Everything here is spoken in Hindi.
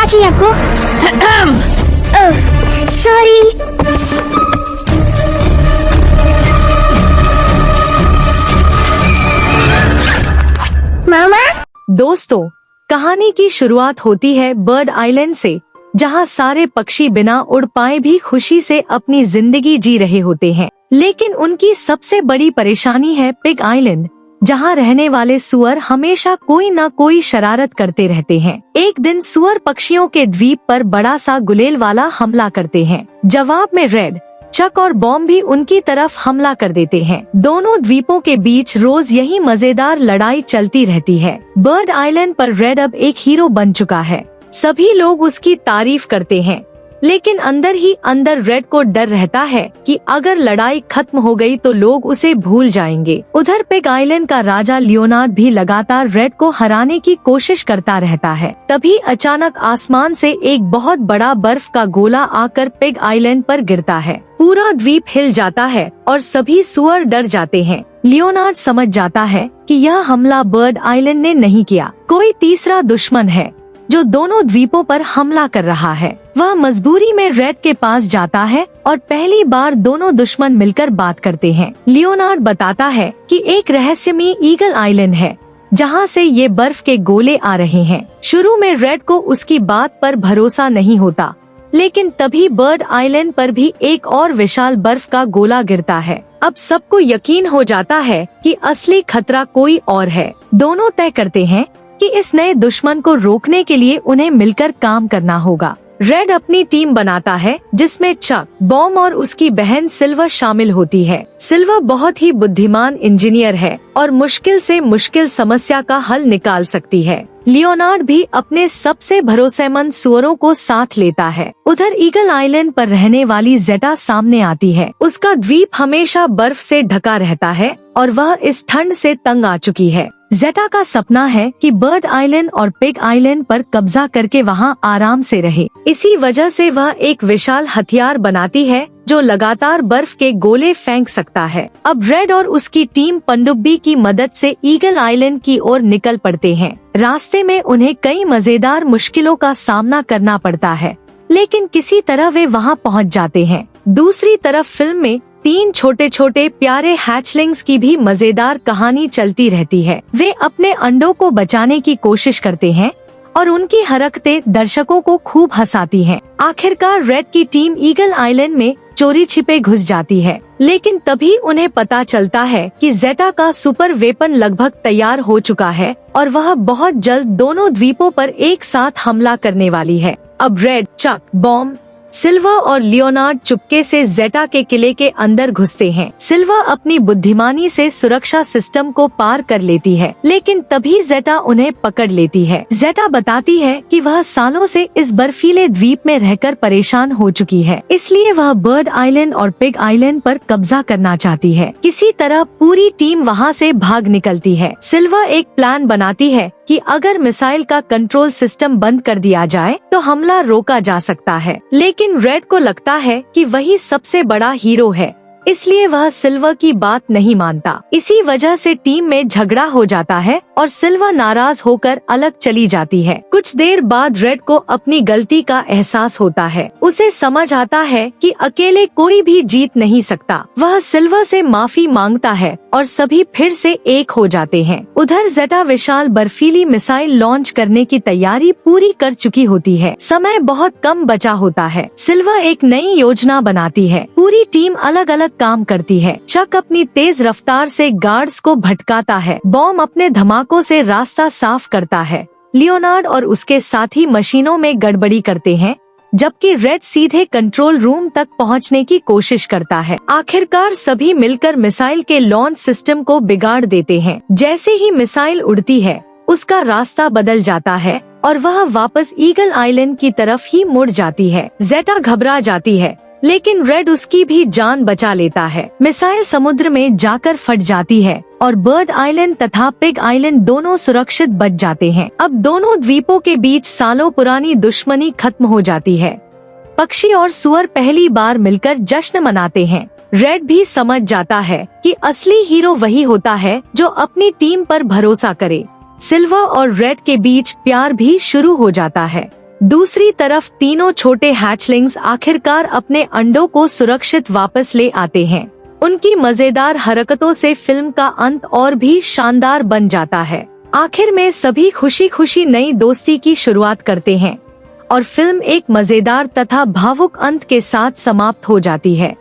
क्या चाहिए आपको? सॉरी। मामा। दोस्तों, कहानी की शुरुआत होती है बर्ड आइलैंड से, जहां सारे पक्षी बिना उड़ पाए भी खुशी से अपनी जिंदगी जी रहे होते हैं। लेकिन उनकी सबसे बड़ी परेशानी है पिग आइलैंड, जहां रहने वाले सुअर हमेशा कोई न कोई शरारत करते रहते हैं। एक दिन सुअर पक्षियों के द्वीप पर बड़ा सा गुलेल वाला हमला करते हैं। जवाब में रेड, चक और बॉम भी उनकी तरफ हमला कर देते हैं। दोनों द्वीपों के बीच रोज यही मजेदार लड़ाई चलती रहती है। बर्ड आइलैंड पर रेड अब एक हीरो बन चुका है। सभी लोग उसकी तारीफ करते हैं, लेकिन अंदर ही अंदर रेड को डर रहता है कि अगर लड़ाई खत्म हो गई तो लोग उसे भूल जाएंगे। उधर पिग आइलैंड का राजा लियोनार्ड भी लगातार रेड को हराने की कोशिश करता रहता है। तभी अचानक आसमान से एक बहुत बड़ा बर्फ का गोला आकर पिग आइलैंड पर गिरता है। पूरा द्वीप हिल जाता है और सभी सुअर डर जाते हैं। लियोनार्ड समझ जाता है कि यह हमला बर्ड आइलैंड ने नहीं किया, कोई तीसरा दुश्मन है जो दोनों द्वीपों पर हमला कर रहा है। वह मजबूरी में रेड के पास जाता है और पहली बार दोनों दुश्मन मिलकर बात करते हैं। लियोनार्ड बताता है कि एक रहस्यमयी ईगल आइलैंड है, जहां से ये बर्फ के गोले आ रहे हैं। शुरू में रेड को उसकी बात पर भरोसा नहीं होता, लेकिन तभी बर्ड आइलैंड पर भी एक और विशाल बर्फ का गोला गिरता है। अब सबको यकीन हो जाता है कि असली खतरा कोई और है। दोनों तय करते हैं कि इस नए दुश्मन को रोकने के लिए उन्हें मिलकर काम करना होगा। रेड अपनी टीम बनाता है, जिसमें चक, बॉम और उसकी बहन सिल्वर शामिल होती है। सिल्वर बहुत ही बुद्धिमान इंजीनियर है और मुश्किल से मुश्किल समस्या का हल निकाल सकती है। लियोनार्ड भी अपने सबसे भरोसेमंद सुअरों को साथ लेता है। उधर ईगल आइलैंड पर रहने वाली जेटा सामने आती है। उसका द्वीप हमेशा बर्फ से ढका रहता है और वह इस ठंड से तंग आ चुकी है। जेटा का सपना है कि बर्ड आइलैंड और पिग आइलैंड पर कब्जा करके वहां आराम से रहे। इसी वजह से वह एक विशाल हथियार बनाती है जो लगातार बर्फ के गोले फेंक सकता है। अब रेड और उसकी टीम पनडुब्बी की मदद से ईगल आइलैंड की ओर निकल पड़ते हैं। रास्ते में उन्हें कई मजेदार मुश्किलों का सामना करना पड़ता है, लेकिन किसी तरह वे वहां पहुंच जाते हैं। दूसरी तरफ फिल्म में 3 छोटे छोटे प्यारे हैचलिंग्स की भी मजेदार कहानी चलती रहती है। वे अपने अंडों को बचाने की कोशिश करते हैं और उनकी हरकतें दर्शकों को खूब हंसाती हैं। आखिरकार रेड की टीम ईगल आइलैंड में चोरी छिपे घुस जाती है, लेकिन तभी उन्हें पता चलता है कि जेटा का सुपर वेपन लगभग तैयार हो चुका है और वह बहुत जल्द दोनों द्वीपों पर एक साथ हमला करने वाली है। अब रेड, चक, बॉम, सिल्वर और लियोनार्ड चुपके से जेटा के किले के अंदर घुसते हैं। सिल्वर अपनी बुद्धिमानी से सुरक्षा सिस्टम को पार कर लेती है, लेकिन तभी जेटा उन्हें पकड़ लेती है। जेटा बताती है कि वह सालों से इस बर्फीले द्वीप में रहकर परेशान हो चुकी है, इसलिए वह बर्ड आइलैंड और पिग आइलैंड पर कब्जा करना चाहती है। किसी तरह पूरी टीम वहां से भाग निकलती है। सिल्वर एक प्लान बनाती है कि अगर मिसाइल का कंट्रोल सिस्टम बंद कर दिया जाए तो हमला रोका जा सकता है, लेकिन रेड को लगता है कि वही सबसे बड़ा हीरो है, इसलिए वह सिल्वर की बात नहीं मानता। इसी वजह से टीम में झगड़ा हो जाता है और सिल्वर नाराज होकर अलग चली जाती है। कुछ देर बाद रेड को अपनी गलती का एहसास होता है। उसे समझ आता है कि अकेले कोई भी जीत नहीं सकता। वह सिल्वर से माफी मांगता है और सभी फिर से एक हो जाते हैं। उधर जेटा विशाल बर्फीली मिसाइल लॉन्च करने की तैयारी पूरी कर चुकी होती है। समय बहुत कम बचा होता है। सिल्वर एक नई योजना बनाती है। पूरी टीम अलग अलग काम करती है। चक अपनी तेज रफ्तार से गार्ड्स को भटकाता है। बॉम अपने धमाकों से रास्ता साफ करता है। लियोनार्ड और उसके साथी मशीनों में गड़बड़ी करते हैं, जबकि रेड सीधे कंट्रोल रूम तक पहुंचने की कोशिश करता है। आखिरकार सभी मिलकर मिसाइल के लॉन्च सिस्टम को बिगाड़ देते हैं। जैसे ही मिसाइल उड़ती है, उसका रास्ता बदल जाता है और वह वापस ईगल आइलैंड की तरफ ही मुड़ जाती है। जेटा घबरा जाती है, लेकिन रेड उसकी भी जान बचा लेता है। मिसाइल समुद्र में जाकर फट जाती है और बर्ड आइलैंड तथा पिग आइलैंड दोनों सुरक्षित बच जाते हैं। अब दोनों द्वीपों के बीच सालों पुरानी दुश्मनी खत्म हो जाती है। पक्षी और सुअर पहली बार मिलकर जश्न मनाते हैं। रेड भी समझ जाता है कि असली हीरो वही होता है जो अपनी टीम पर भरोसा करे। सिल्वर और रेड के बीच प्यार भी शुरू हो जाता है। दूसरी तरफ तीनों छोटे हैचलिंग्स आखिरकार अपने अंडों को सुरक्षित वापस ले आते हैं। उनकी मजेदार हरकतों से फिल्म का अंत और भी शानदार बन जाता है। आखिर में सभी खुशी खुशी नई दोस्ती की शुरुआत करते हैं और फिल्म एक मजेदार तथा भावुक अंत के साथ समाप्त हो जाती है।